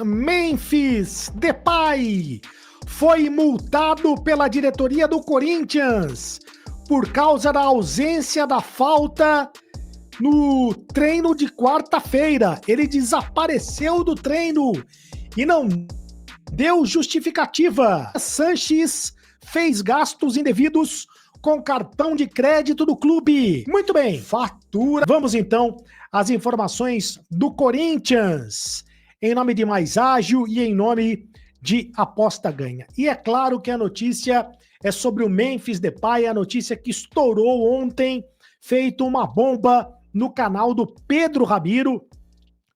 Memphis Depay foi multado pela diretoria do Corinthians por causa da ausência da falta no treino de quarta-feira. Ele desapareceu do treino e não deu justificativa. Sanches fez gastos indevidos com cartão de crédito do clube. Muito bem, fatura. Vamos então às informações do Corinthians. Em nome de Mais Ágil e em nome de Aposta Ganha. E é claro que a notícia é sobre o Memphis Depay, a notícia que estourou ontem, feito uma bomba no canal do Pedro Ramiro.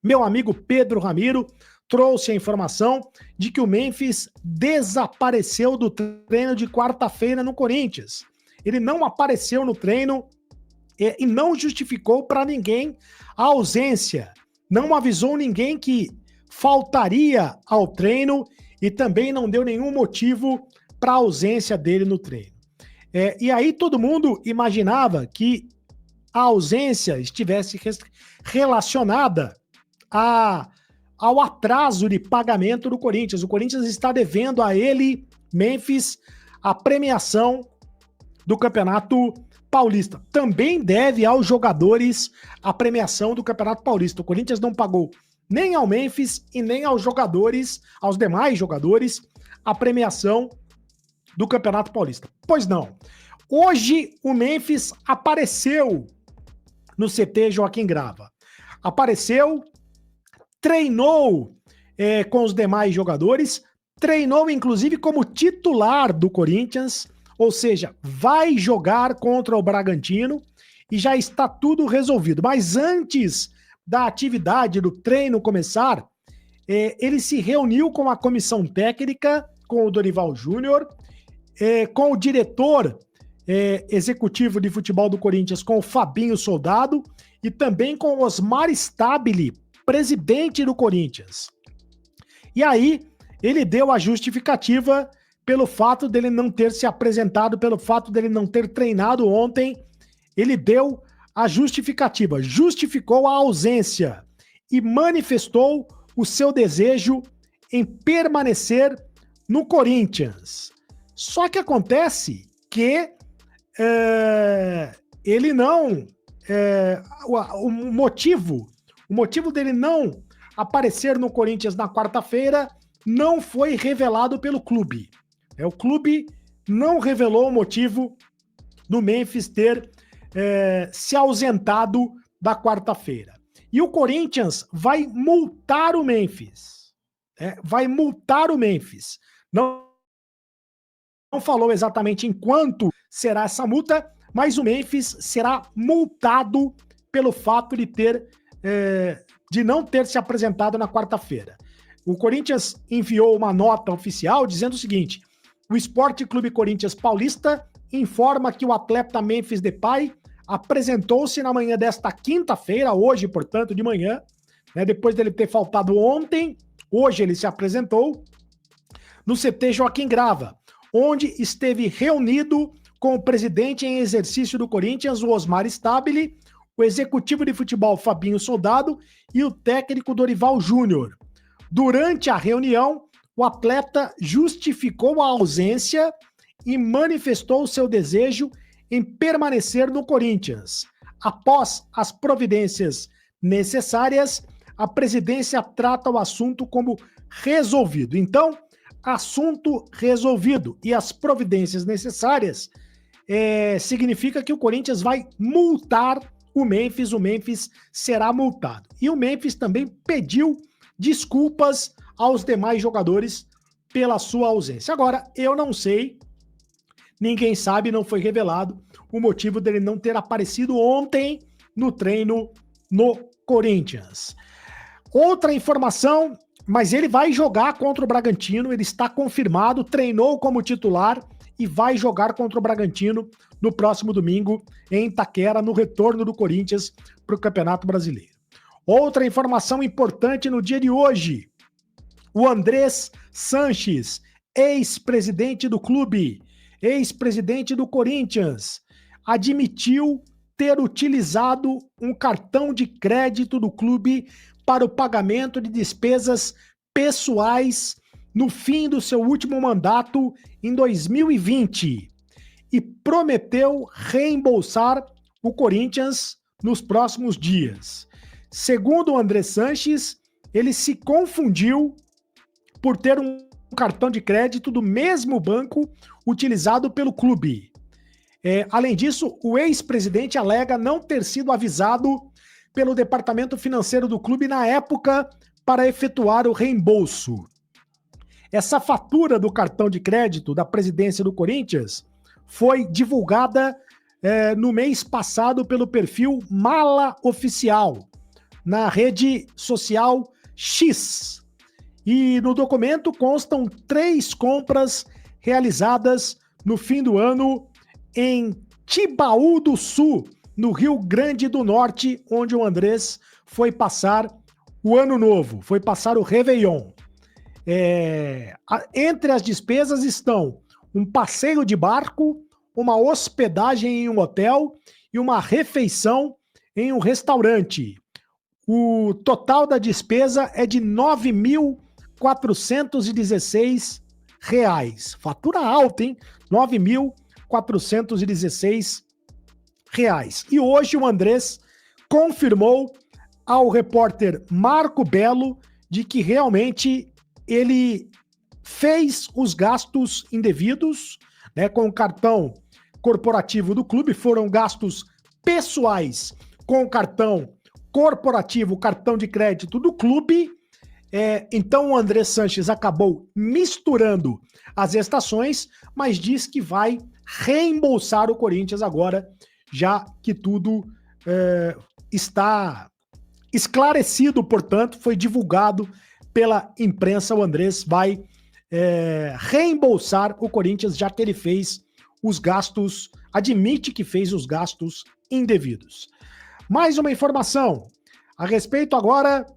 Meu amigo Pedro Ramiro trouxe a informação de que o Memphis desapareceu do treino de quarta-feira no Corinthians. Ele não apareceu no treino e não justificou para ninguém a ausência. Não avisou ninguém que faltaria ao treino e também não deu nenhum motivo para a ausência dele no treino. E aí todo mundo imaginava que a ausência estivesse relacionada ao atraso de pagamento do Corinthians. O Corinthians está devendo a ele, Memphis, a premiação do Campeonato Paulista. Também deve aos jogadores a premiação do Campeonato Paulista. O Corinthians não pagou nem ao Memphis e nem aos jogadores, aos demais jogadores, a premiação do Campeonato Paulista. Pois não. Hoje o Memphis apareceu no CT Joaquim Grava. Apareceu, treinou com os demais jogadores, treinou inclusive como titular do Corinthians, ou seja, vai jogar contra o Bragantino e já está tudo resolvido. Mas antes da atividade do treino começar, ele se reuniu com a comissão técnica, com o Dorival Júnior, com o diretor executivo de futebol do Corinthians, com o Fabinho Soldado, e também com o Osmar Stabile, presidente do Corinthians. E aí, ele deu a justificativa pelo fato dele não ter se apresentado, pelo fato dele não ter treinado ontem. Ele deu a justificativa, justificou a ausência e manifestou o seu desejo em permanecer no Corinthians. Só que acontece que ele não... o motivo dele não aparecer no Corinthians na quarta-feira não foi revelado pelo clube. O clube não revelou o motivo do Memphis ter se ausentado da quarta-feira. E o Corinthians vai multar o Memphis. Vai multar o Memphis. Não falou exatamente em quanto será essa multa, mas o Memphis será multado pelo fato de não ter se apresentado na quarta-feira. O Corinthians enviou uma nota oficial dizendo o seguinte: o Esporte Clube Corinthians Paulista informa que o atleta Memphis Depay apresentou-se na manhã desta quinta-feira, hoje, portanto, de manhã, depois dele ter faltado ontem, hoje ele se apresentou no CT Joaquim Grava, onde esteve reunido com o presidente em exercício do Corinthians, o Osmar Stabile, o executivo de futebol Fabinho Soldado e o técnico Dorival Júnior. Durante a reunião, o atleta justificou a ausência e manifestou seu desejo em permanecer no Corinthians. Após as providências necessárias, a presidência trata o assunto como resolvido. Então, assunto resolvido e as providências necessárias significa que o Corinthians vai multar o Memphis será multado. E o Memphis também pediu desculpas aos demais jogadores pela sua ausência. Agora, eu não sei, ninguém sabe, não foi revelado o motivo dele não ter aparecido ontem no treino no Corinthians. Outra informação, mas ele vai jogar contra o Bragantino, ele está confirmado, treinou como titular e vai jogar contra o Bragantino no próximo domingo em Itaquera, no retorno do Corinthians para o Campeonato Brasileiro. Outra informação importante no dia de hoje: o Andrés Sanches, ex-presidente do clube, ex-presidente do Corinthians, admitiu ter utilizado um cartão de crédito do clube para o pagamento de despesas pessoais no fim do seu último mandato em 2020 e prometeu reembolsar o Corinthians nos próximos dias. Segundo o André Sanches, ele se confundiu por ter um cartão de crédito do mesmo banco utilizado pelo clube. Além disso, o ex-presidente alega não ter sido avisado pelo departamento financeiro do clube na época para efetuar o reembolso. Essa fatura do cartão de crédito da presidência do Corinthians foi divulgada no mês passado pelo perfil Mala Oficial, na rede social X. E no documento constam 3 compras realizadas no fim do ano em Tibaú do Sul, no Rio Grande do Norte, onde o Andrés foi passar o Ano Novo, foi passar o Réveillon. Entre as despesas estão um passeio de barco, uma hospedagem em um hotel e uma refeição em um restaurante. O total da despesa é de R$ 9.416. Fatura alta, hein? R$ 9.416. E hoje o Andrés confirmou ao repórter Marco Belo de que realmente ele fez os gastos indevidos, né, com o cartão corporativo do clube, foram gastos pessoais com o cartão corporativo, cartão de crédito do clube. Então o André Sanches acabou misturando as estações, mas diz que vai reembolsar o Corinthians agora, já que tudo está esclarecido, portanto, foi divulgado pela imprensa. O Andrés vai reembolsar o Corinthians, já que ele fez os gastos, admite que fez os gastos indevidos. Mais uma informação a respeito agora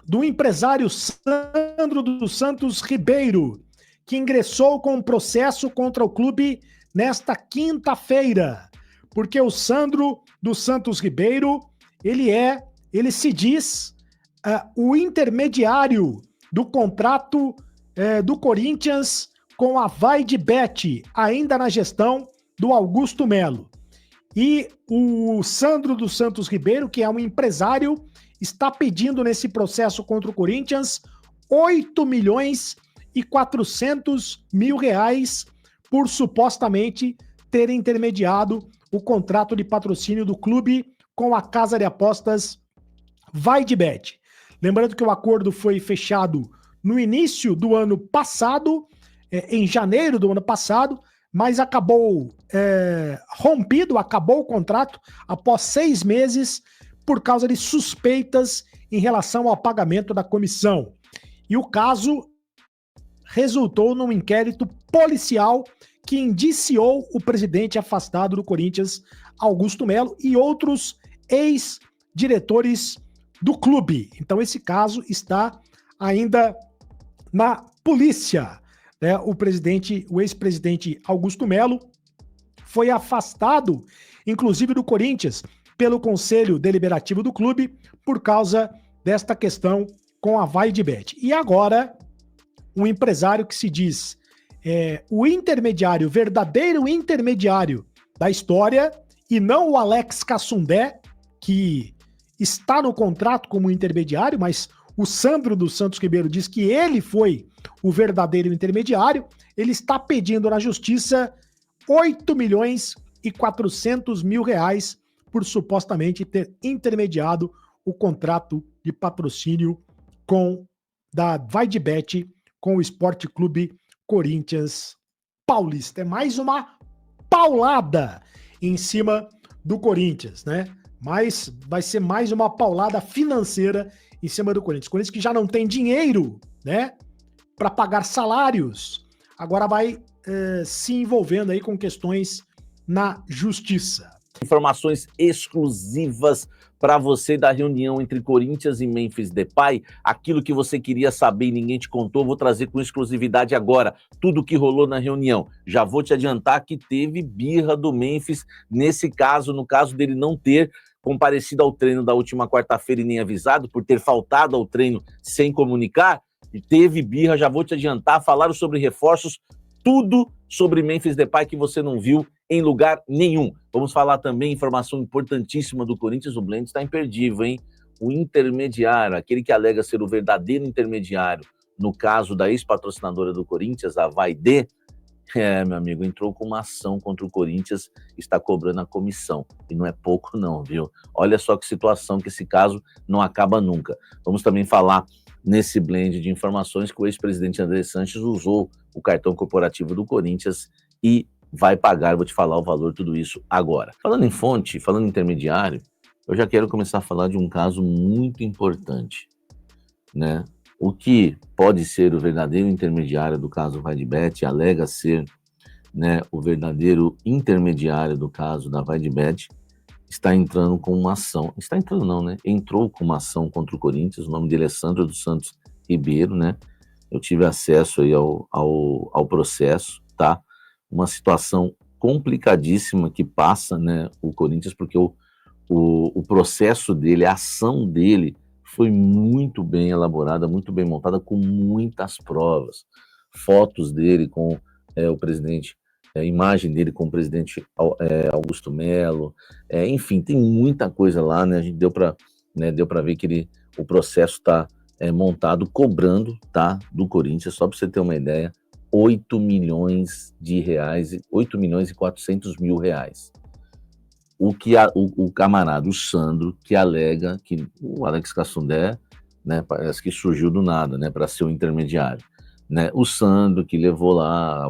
do empresário Sandro dos Santos Ribeiro, que ingressou com um processo contra o clube nesta quinta-feira, porque o Sandro dos Santos Ribeiro, ele se diz o intermediário do contrato do Corinthians com a Vaidbet, ainda na gestão do Augusto Melo. E o Sandro dos Santos Ribeiro, que é um empresário, está pedindo nesse processo contra o Corinthians 8.400.000 reais por supostamente ter intermediado o contrato de patrocínio do clube com a casa de apostas Vaidbet. Lembrando que o acordo foi fechado no início do ano passado, em janeiro do ano passado, mas acabou acabou o contrato após 6 meses por causa de suspeitas em relação ao pagamento da comissão. E o caso resultou num inquérito policial que indiciou o presidente afastado do Corinthians, Augusto Melo, e outros ex-diretores do clube. Então esse caso está ainda na polícia. O ex-presidente Augusto Melo foi afastado, inclusive do Corinthians, pelo Conselho Deliberativo do clube, por causa desta questão com a Vaidbet. E agora, um empresário que se diz o intermediário, verdadeiro intermediário da história, e não o Alex Cassundé, que está no contrato como intermediário, mas o Sandro dos Santos Ribeiro diz que ele foi o verdadeiro intermediário. Ele está pedindo na justiça 8.400.000 reais por supostamente ter intermediado o contrato de patrocínio da Vaidbet com o Esporte Clube Corinthians Paulista. É mais uma paulada em cima do Corinthians, né? Mas vai ser mais uma paulada financeira em cima do Corinthians. O Corinthians que já não tem dinheiro, né, para pagar salários, agora vai se envolvendo aí com questões na justiça. Informações exclusivas para você da reunião entre Corinthians e Memphis Depay, aquilo que você queria saber e ninguém te contou, vou trazer com exclusividade agora, tudo o que rolou na reunião. Já vou te adiantar que teve birra do Memphis nesse caso, no caso dele não ter comparecido ao treino da última quarta-feira e nem avisado, por ter faltado ao treino sem comunicar. teve birra, já vou te adiantar, falaram sobre reforços, tudo sobre Memphis Depay que você não viu em lugar nenhum. Vamos falar também, informação importantíssima do Corinthians, o Blend está imperdível, hein? O intermediário, aquele que alega ser o verdadeiro intermediário, no caso da ex-patrocinadora do Corinthians, a Vaidê, meu amigo, entrou com uma ação contra o Corinthians, está cobrando a comissão. E não é pouco não, viu? Olha só que situação, que esse caso não acaba nunca. Vamos também falar nesse blend de informações que o ex-presidente André Sanches usou o cartão corporativo do Corinthians e vai pagar. Vou te falar o valor, tudo isso agora. Falando em fonte, falando em intermediário, eu já quero começar a falar de um caso muito importante, né? O que pode ser o verdadeiro intermediário do caso VaideBet, alega ser, né, o verdadeiro intermediário do caso da VaideBet, está entrando com uma ação, está entrando não, né? Entrou com uma ação contra o Corinthians, o nome dele é Sandro dos Santos Ribeiro, né? Eu tive acesso aí ao processo, tá? Uma situação complicadíssima que passa, né, o Corinthians, porque o processo dele, a ação dele, foi muito bem elaborada, muito bem montada, com muitas provas. Fotos dele com o presidente, imagem dele com o presidente Augusto Melo, enfim, tem muita coisa lá, né? A gente deu para ver que o processo está montado cobrando, tá, do Corinthians, só para você ter uma ideia, 8 milhões de reais, 8 milhões e 400 mil reais. O camarada, o Sandro, que alega que o Alex Cassundé, né, parece que surgiu do nada, né, para ser o intermediário, né? O Sandro que levou lá,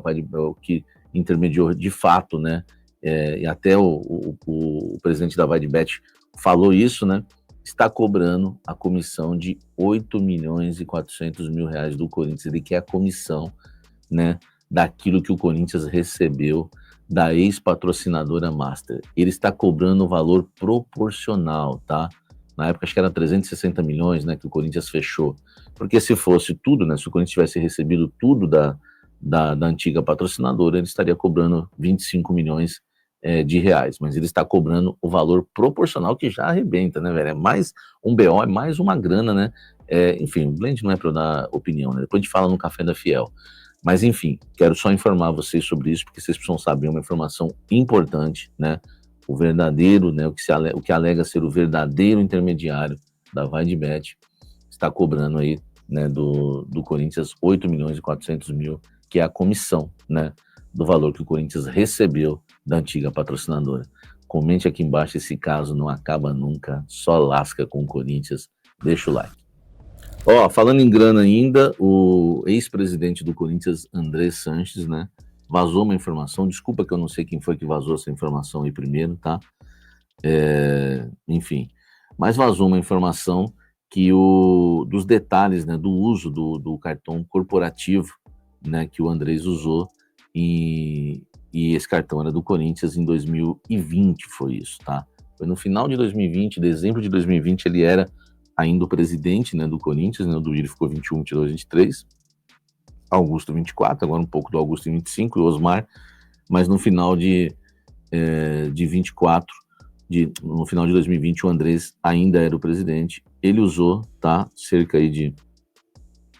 que intermediou de fato, né? E até o presidente da VaideBet falou isso, né? Está cobrando a comissão de 8 milhões e 400 mil reais do Corinthians. Ele quer a comissão, né, daquilo que o Corinthians recebeu da ex-patrocinadora Master. Ele está cobrando o valor proporcional, tá? Na época acho que era 360 milhões, né, que o Corinthians fechou. Porque se fosse tudo, né, se o Corinthians tivesse recebido tudo da antiga patrocinadora, ele estaria cobrando 25 milhões de reais. Mas ele está cobrando o valor proporcional, que já arrebenta, né, velho? É mais um BO, é mais uma grana, né? Enfim, o blend não é para eu dar opinião, né? Depois a gente fala no Café da Fiel. Mas, enfim, quero só informar vocês sobre isso, porque vocês precisam saber uma informação importante, né? O verdadeiro, né? O que alega ser o verdadeiro intermediário da VaideBet está cobrando aí, né, do Corinthians 8 milhões e 400 mil, que é a comissão, né, do valor que o Corinthians recebeu da antiga patrocinadora. Comente aqui embaixo, esse caso não acaba nunca, só lasca com o Corinthians. Deixa o like. Falando em grana ainda, o ex-presidente do Corinthians, André Sanches, né, vazou uma informação, desculpa que eu não sei quem foi que vazou essa informação aí primeiro, tá? Enfim, mas vazou uma informação que dos detalhes, né, do uso do cartão corporativo, né, que o Andrés usou, e esse cartão era do Corinthians em 2020, foi isso, tá? Foi no final de 2020, dezembro de 2020, ele era ainda o presidente, né, do Corinthians, né, o Duílio ficou 21, 22, 23, Augusto 24, agora um pouco do Augusto em 25, e o Osmar, mas no final de 24, no final de 2020, o Andrés ainda era o presidente, ele usou, tá, cerca aí de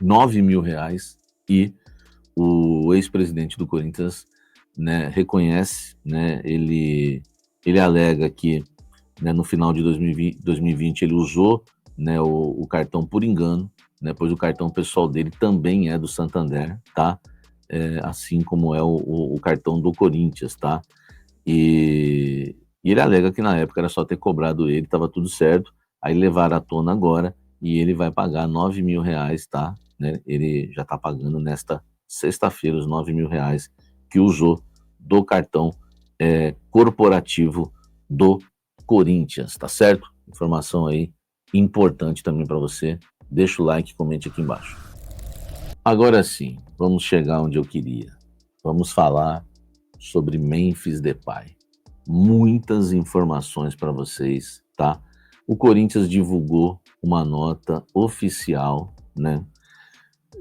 9 mil reais, e o ex-presidente do Corinthians, né, reconhece, né, ele alega que, né, no final de 2020 ele usou, né, o cartão por engano, né, pois o cartão pessoal dele também é do Santander, tá? Assim como é o cartão do Corinthians, tá? E ele alega que na época era só ter cobrado ele, estava tudo certo, aí levaram à tona agora e ele vai pagar 9 mil reais, tá? Né? Ele já está pagando nesta sexta-feira os 9 mil reais que usou do cartão corporativo do Corinthians, tá certo? Informação aí importante também para você. Deixa o like, comente aqui embaixo. Agora sim, vamos chegar onde eu queria. Vamos falar sobre Memphis Depay. Muitas informações para vocês, tá? O Corinthians divulgou uma nota oficial, né?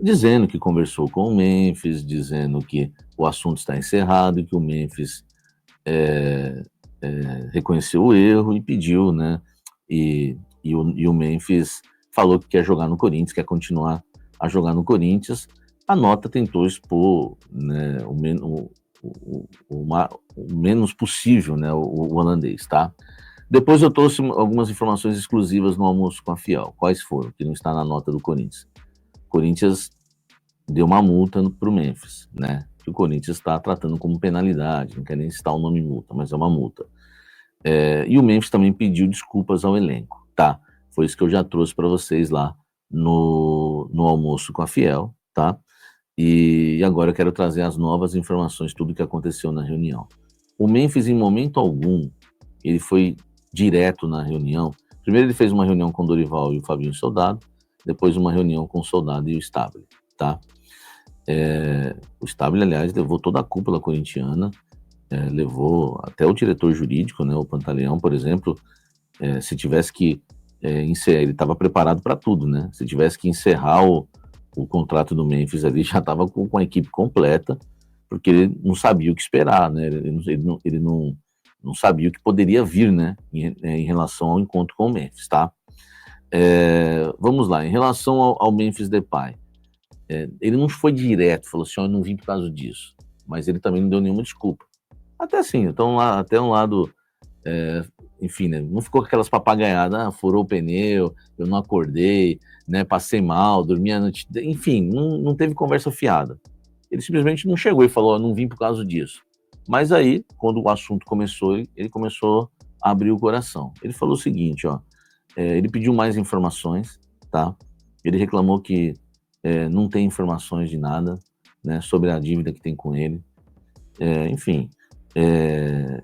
Dizendo que conversou com o Memphis, dizendo que o assunto está encerrado e que o Memphis reconheceu o erro e pediu, né? E o Memphis falou que quer jogar no Corinthians, quer continuar a jogar no Corinthians. A nota tentou expor, né, o menos possível, né, o holandês, tá? Depois eu trouxe algumas informações exclusivas no almoço com a Fiel. Quais foram? Que não está na nota do Corinthians. O Corinthians deu uma multa para o Memphis, né? Que o Corinthians está tratando como penalidade, não quer nem citar o nome multa, mas é uma multa. E o Memphis também pediu desculpas ao elenco, tá? Foi isso que eu já trouxe para vocês lá no almoço com a Fiel, tá? E agora eu quero trazer as novas informações, tudo que aconteceu na reunião. O Memphis, em momento algum, ele foi direto na reunião. Primeiro ele fez uma reunião com o Dorival e o Fabinho Soldado, depois uma reunião com o Soldado e o Stabile, tá? O Stabile, aliás, levou toda a cúpula corintiana, levou até o diretor jurídico, né, o Pantaleão, por exemplo, se tivesse que encerrar, ele estava preparado para tudo, né? Se tivesse que encerrar o contrato do Memphis ali, já estava com a equipe completa, porque ele não sabia o que esperar, né? Ele não sabia o que poderia vir, né, em relação ao encontro com o Memphis, tá? Vamos lá, em relação ao Memphis Depay, ele não foi direto, falou assim, eu não vim por causa disso, mas ele também não deu nenhuma desculpa. Até assim, então até um lado, enfim, né, não ficou com aquelas papagaiadas, furou o pneu, eu não acordei, né, passei mal, dormi a noite, enfim, não teve conversa fiada. Ele simplesmente não chegou e falou, não vim por causa disso. Mas aí, quando o assunto começou, ele começou a abrir o coração. Ele falou o seguinte, ele pediu mais informações, tá? Ele reclamou que não tem informações de nada, né, sobre a dívida que tem com ele. Enfim,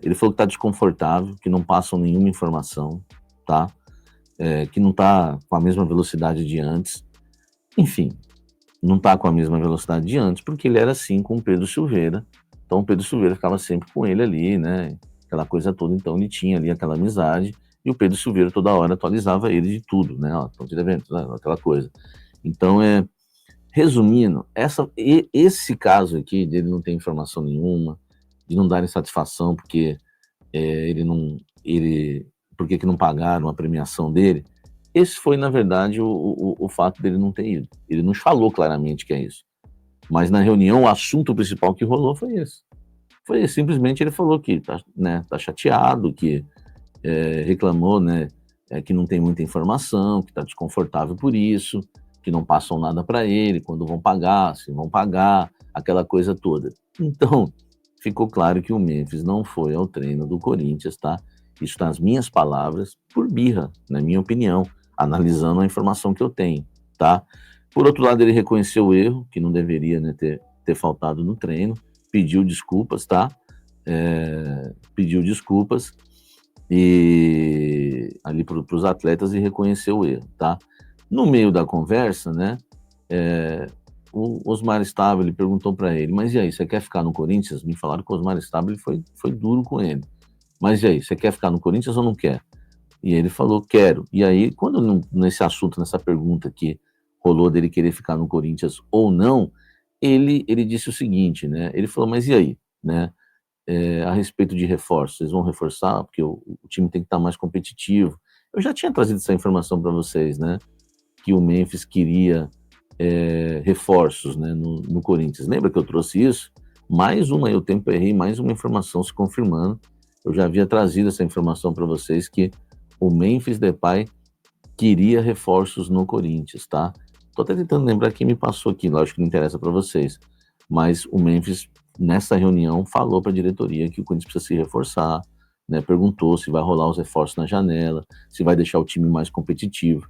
ele falou que está desconfortável, que não passam nenhuma informação, tá? Que não está com a mesma velocidade de antes. Enfim, não está com a mesma velocidade de antes, porque ele era assim com o Pedro Silveira. Então o Pedro Silveira ficava sempre com ele ali, né? Aquela coisa toda, então ele tinha ali aquela amizade, e o Pedro Silveira toda hora atualizava ele de tudo, né? Estão de evento, né? Aquela coisa. Então, resumindo, esse caso aqui, dele não ter informação nenhuma, de não darem satisfação porque por que não pagaram a premiação dele, esse foi, na verdade, o fato dele não ter ido. Ele não falou claramente que é isso. Mas na reunião, o assunto principal que rolou foi esse. Simplesmente ele falou que tá chateado, que reclamou, né, que não tem muita informação, que está desconfortável por isso, que não passam nada para ele, quando vão pagar, se vão pagar, aquela coisa toda. Então, ficou claro que o Memphis não foi ao treino do Corinthians, tá? Isso nas minhas palavras, por birra, na minha opinião, analisando a informação que eu tenho, tá? Por outro lado, ele reconheceu o erro, que não deveria, né, ter faltado no treino, pediu desculpas, tá? Pediu desculpas ali para os atletas e reconheceu o erro, tá? No meio da conversa, né, o Osmar Stabile perguntou para ele, mas e aí, você quer ficar no Corinthians? Me falaram que o Osmar Stabile foi duro com ele. Mas e aí, você quer ficar no Corinthians ou não quer? E ele falou, quero. E aí, quando nesse assunto, nessa pergunta que rolou dele querer ficar no Corinthians ou não, ele disse o seguinte, né? Ele falou, mas e aí, né? A respeito de reforços, vocês vão reforçar? Porque o time tem que estar mais competitivo. Eu já tinha trazido essa informação para vocês, né? Que o Memphis queria reforços, né, no Corinthians. Lembra que eu trouxe isso? Mais uma, eu temperei mais uma informação se confirmando. Eu já havia trazido essa informação para vocês que o Memphis Depay queria reforços no Corinthians, tá? Tô até tentando lembrar quem me passou aqui, lógico que não interessa para vocês, mas o Memphis, nessa reunião, falou para a diretoria que o Corinthians precisa se reforçar, né? Perguntou se vai rolar os reforços na janela, se vai deixar o time mais competitivo.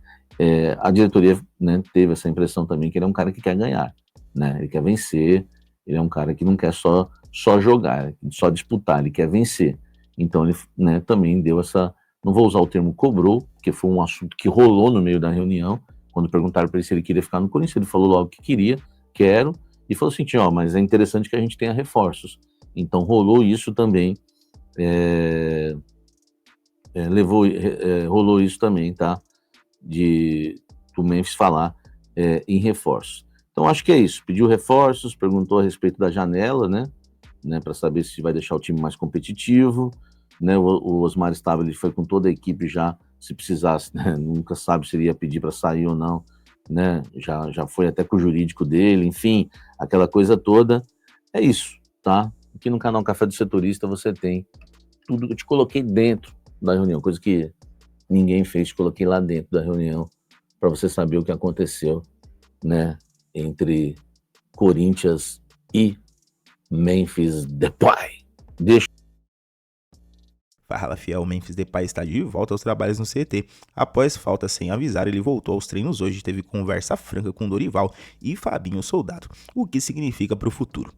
A diretoria, né, teve essa impressão também que ele é um cara que quer ganhar, né? Ele quer vencer, ele é um cara que não quer só jogar, só disputar, ele quer vencer. Então ele, né, também deu essa, não vou usar o termo cobrou, porque foi um assunto que rolou no meio da reunião, quando perguntaram para ele se ele queria ficar no Corinthians, ele falou logo que queria, quero, e falou assim, mas é interessante que a gente tenha reforços. Então rolou isso também, rolou isso também, tá? Do Memphis falar em reforços. Então acho que é isso, pediu reforços, perguntou a respeito da janela, né, para saber se vai deixar o time mais competitivo, né, o Osmar Stabile foi com toda a equipe já, se precisasse, né, nunca sabe se ele ia pedir para sair ou não, né? Já foi até com o jurídico dele, enfim, aquela coisa toda. É isso, tá? Aqui no canal Café do Setorista você tem tudo que eu te coloquei dentro da reunião, coisa que ninguém fez, te coloquei lá dentro da reunião para você saber o que aconteceu, né, entre Corinthians e Memphis Depay. Deixa. Fala, fiel, Memphis Depay está de volta aos trabalhos no CT. Após falta sem avisar, ele voltou aos treinos hoje e teve conversa franca com Dorival e Fabinho Soldado, o que significa para o futuro.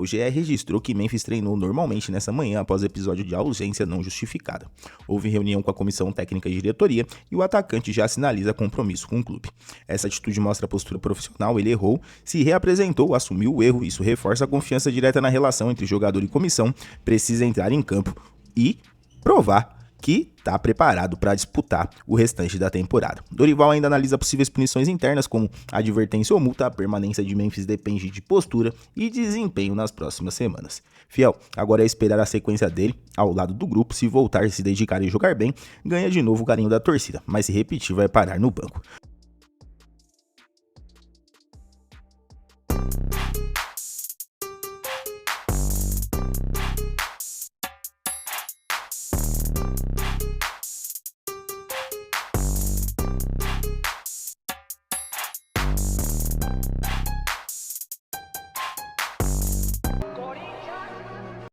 O GE registrou que Memphis treinou normalmente nessa manhã após episódio de ausência não justificada. Houve reunião com a comissão técnica e diretoria e o atacante já sinaliza compromisso com o clube. Essa atitude mostra a postura profissional, ele errou, se reapresentou, assumiu o erro, isso reforça a confiança direta na relação entre jogador e comissão, precisa entrar em campo e provar que está preparado para disputar o restante da temporada. Dorival ainda analisa possíveis punições internas, como advertência ou multa. A permanência de Memphis depende de postura e desempenho nas próximas semanas. Fiel, agora é esperar a sequência dele ao lado do grupo. Se voltar, se dedicar e jogar bem, ganha de novo o carinho da torcida, mas se repetir vai parar no banco.